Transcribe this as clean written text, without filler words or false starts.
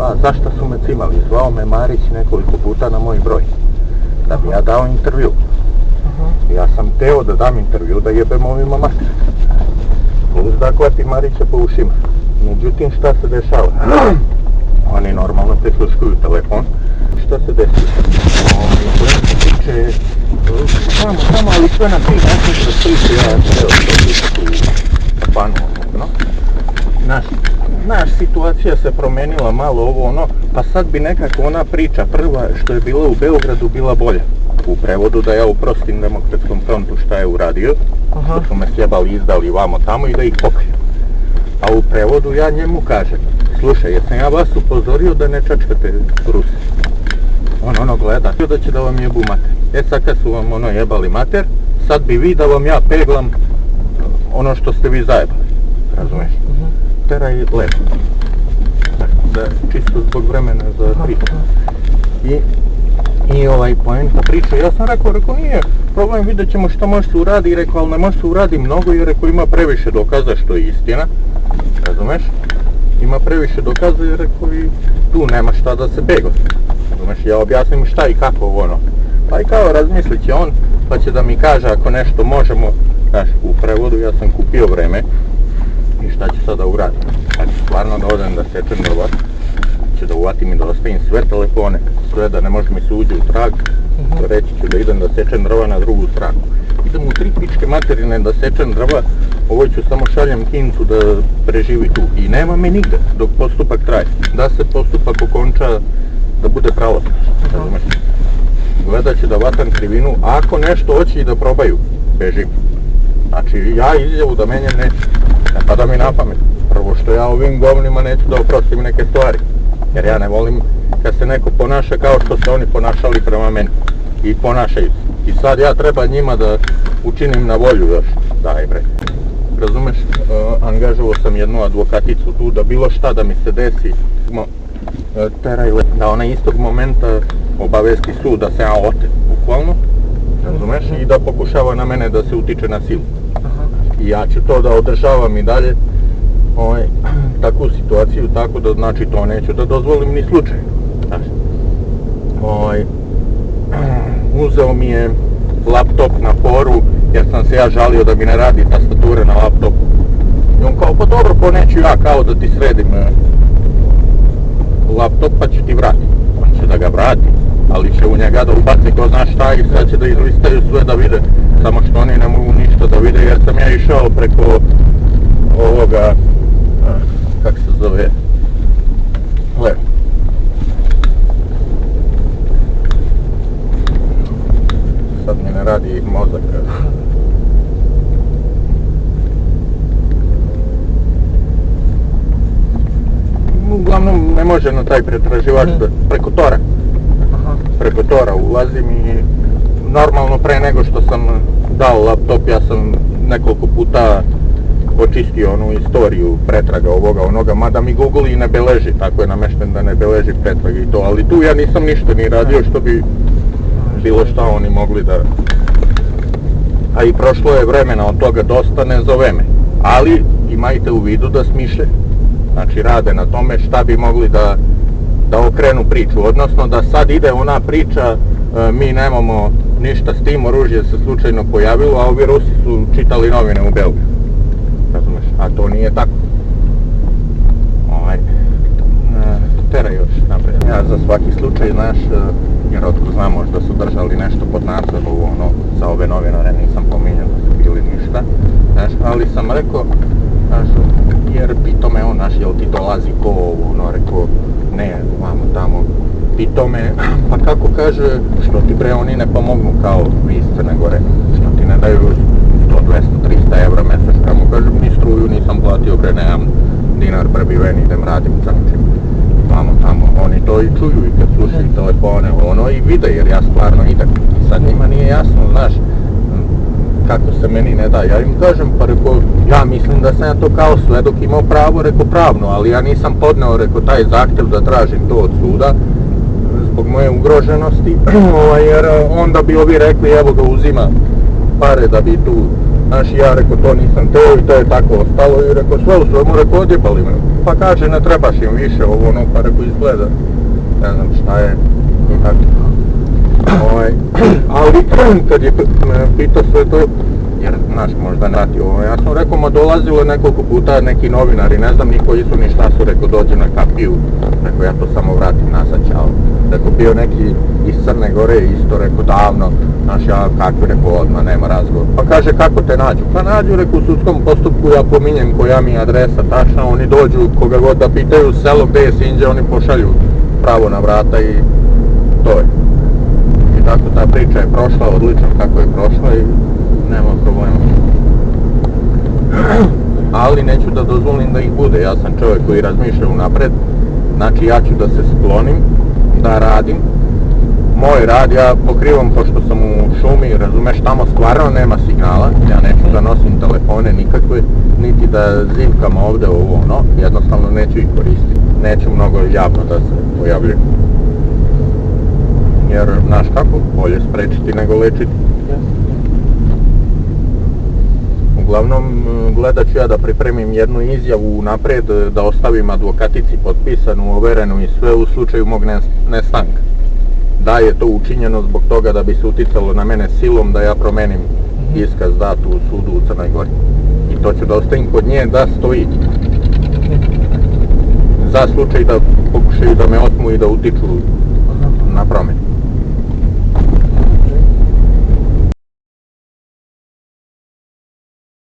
a zašto su me cimali? Zvao me Marić nekoliko puta na moj broj, da bi ja dao intervju. Ja sam teo da dam intervju, da jebem ovima mater. Plus da hvati Marića po ušima. Međutim, šta se dešava? Oni normalno prisluškuju telefon. Šta se desi? Priče, samo, ali sve na ti način da priče, ja teo to biti u kapanu, no? Naš situacija se promenila malo ovo ono, pa sad bi nekako ona priča prva što je bila u Beogradu bila bolja. U prevodu da ja uprostim Demokratskom frontu šta je uradio, što su me sjebali, izdali vamo tamo i da ih pokriju. A u prevodu ja njemu kažem, slušaj, jesam ja vas upozorio da ne čačkate Ruse? On gleda, da će da vam jebu mater. Sad kad su vam jebali mater, sad bi vi da vam ja peglam ono što ste vi zajebali. Razumeš? Teraj lepo. Da, čisto zbog vremena za priču. I poenta priče, ja sam rekao nije problem, vidjet ćemo što može se uradi, rekao, ali ne može se uradi mnogo jer rekao ima previše dokaza što je istina, razumeš? Ima previše dokaza jer rekao i tu nema šta da se bega, razumeš? Ja objasnim šta i kako ono, pa i kao razmislit će on, pa će da mi kaže ako nešto možemo, znaš, u prevodu ja sam kupio vreme i šta ću sada uraditi, ja ću stvarno da odem da sečem drva, će da uvatim i da ostavim sve telefone, sve da ne može mi se uđe u trag, reći ću da idem da sečem drva na drugu stranu. Idem u 3 pičke materine da sečem drva, ovo ću samo šaljem Kincu da preživi tu. I nema me nigde dok postupak traje. Da se postupak okonča, da bude pravosan. Gledat će da vatam krivinu, a ako nešto hoće i da probaju, bežim. Znači ja izjavu da menjem neću, ne pada mi na pamet. Prvo što ja ovim govnima neću da oprostim neke stvari. Jer ja ne volim kad se neko ponaša kao što se oni ponašali prema meni. I ponašaju se. I sad ja treba njima da učinim na volju još. Daj bre. Razumeš, angažovao sam jednu advokaticu tu da bilo šta da mi se desi. Da ona istog momenta obavesti sud da se ja otem, bukvalno. Razumeš? I da pokušava na mene da se utiče na silu. I ja ću to da održavam i dalje. Takvu situaciju, tako da znači to neću da dozvolim ni slučaj. Uzeo mi je laptop na foru jer sam se ja žalio da mi ne radi tastatura na laptopu. I on kao, pa dobro, pa neću ja kao da ti sredim laptop pa ću ti vratiti. On će da ga vrati, ali će u njega da ubaci ko zna šta i sad će da izlistaju sve da vide. Samo što oni ne mogu ništa da vide jer sam ja išao preko ovoga, kak se zove, levo. Sad mi ne radi mozak. Uglavnom ne može na taj pretraživač preko Tora. Preko Tora ulazim i normalno pre nego što sam dao laptop ja sam nekoliko puta očistio onu istoriju pretraga ovoga onoga, mada mi Google i ne beleži, tako je namešten da ne beleži pretrage i to, ali tu ja nisam ništa ni radio što bi bilo šta oni mogli da... A i prošlo je vremena od toga dosta, ne zove me, ali imajte u vidu da smišljaju, znači rade na tome šta bi mogli da okrenu priču, odnosno da sad ide ona priča, mi nemamo ništa s tim, oružje se slučajno pojavilo, a ovi Rusi su čitali novine u Beogradu. Razumeš, a to nije tako. Tera još napred. Ja za svaki slučaj, znaš, jer otko znam možda su držali nešto pod nadzorom, za ove novinare nisam pominjao da su bili ništa, znaš, ali sam rekao, znaš, jer pitao me on, znaš, jel ti dolazi ko ovo, rekao, ne, vamo tamo, pitao me, pa kako kaže, što ti bre oni ne pomognu kao vi iz Crne Gore, što ti ne daju 100, 200, 300 evra mesečno, ja mu kažem, ni struju nisam platio, bre, nemam dinar prebiven, idem radim crnčim, vamo tamo, oni to i čuju i kad slušaju telefone, i vide, jer ja stvarno idem, i sad njima nije jasno, znaš, kako se meni ne da, ja im kažem, pa rekao, ja mislim da sam ja to kao svedok imao pravo, rekao pravno, ali ja nisam podneo, rekao, taj zahtjev da tražim to od suda, zbog moje ugroženosti, jer onda bi ovi rekli, evo ga uzima pare da bi tu, znaš, ja rekao, to nisam teo i to je tako ostalo i rekao, sve u svemu, rekao, odjebali me. Pa kaže, ne trebaš im više ovo, ono, pa rekao izgleda. Ne znam šta je i tako. Ali kad je pitao sve to, jer znaš možda ne prati ovo, ja sam rekao, ma dolazilo je nekoliko puta neki novinari, ne znam ni koji su ni šta su, rekao dođe na kapiju, rekao ja to samo vratim nazad, čao. Rekao bio neki iz Crne Gore isto, rekao davno, znaš ja kakvi, rekao odmah, nema razgovor. Pa kaže kako te nađu? Pa nađu, rekao u sudskom postupku, ja pominjem koja mi je adresa tačna, oni dođu koga god da pitaju selo gdje je Sinđe, oni pošalju pravo na vrata i to je. I tako ta priča je prošla odlično kako je prošla i nema problema. Ali neću da dozvolim da ih bude, ja sam čovjek koji razmišlja unapred, znači ja ću da se sklonim, da radim. Moj rad ja pokrivam pošto sam u šumi, razumeš, tamo stvarno nema signala, ja neću da nosim telefone nikakve, niti da zivkam ovdje ovo ono, jednostavno neću ih koristiti, neću mnogo javno da se pojavljujem. Jer, znaš kako, bolje sprečiti nego lečiti. Uglavnom, gledat ću ja da pripremim jednu izjavu naprijed, da ostavim advokatici potpisanu, overenu i sve u slučaju mog nestanka. Da je to učinjeno zbog toga da bi se uticalo na mene silom da ja promenim iskaz dat u sudu u Crnoj Gori. I to ću da ostavim kod nje da stoji. Za slučaj da pokušaju da me otmu i da utiču na promjenu.